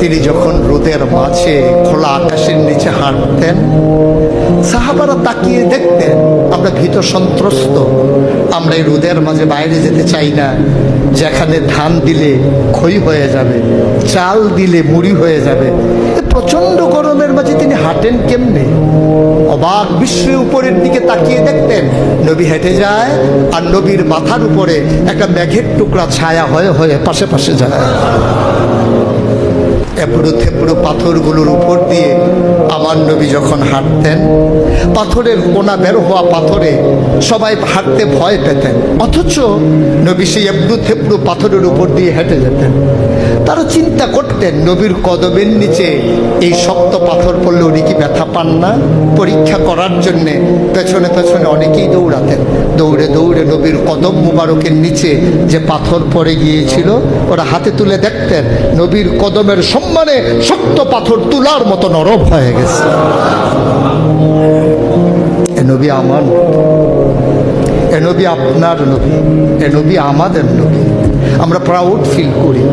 তিনি যখন রোদের মাঝে খোলা আকাশের নিচে হাঁটতেন, সাহাবারা তাকিয়ে দেখতেন আমরা ভীত সন্ত্রস্ত, আমরা এই রোদের মাঝে বাইরে যেতে চাই না, যেখানে ধান দিলে খই হয়ে যাবে, চাল দিলে মুড়ি হয়ে যাবে। প্রচন্ড গরমের মাঝে তিনি হাঁটেন কেমনে? অবাক বিশ্বে উপরের দিকে তাকিয়ে দেখতেন নবী হেঁটে যায়, আর নবীর মাথার উপরে একটা মেঘের টুকরা ছায়া হয়ে হয়ে পাশে পাশে যায়। এবড়ো থেবড়ো পাথরগুলোর উপর দিয়ে আমার নবী যখন হাঁটতেন, পাথরের কোনা বের হওয়া পাথরে সবাই হাঁটতে ভয় পেতেন, অথচ নবী সেই এবড়ো থেবড়ো পাথরের উপর দিয়ে হেঁটে যেতেন। তারা চিন্তা করতেন নবীর কদমের নিচে এই শক্ত পাথর পড়লে উনি কি ব্যথা পান না? পরীক্ষা করার জন্যে পেছনে পেছনে অনেকেই দৌড়াতেন। দৌড়ে দৌড়ে নবীর কদম মুবারকের নিচে যে পাথর পড়ে গিয়েছিল ওরা হাতে তুলে দেখতেন নবীর কদমের সম্মানে শক্ত পাথর তুলার মতো নরম হয়ে গেছে। এ নবী আমার, এ নবী আপনার নবী, এ নবী আমাদের নবী। আমরা প্রাউড ফিল করি।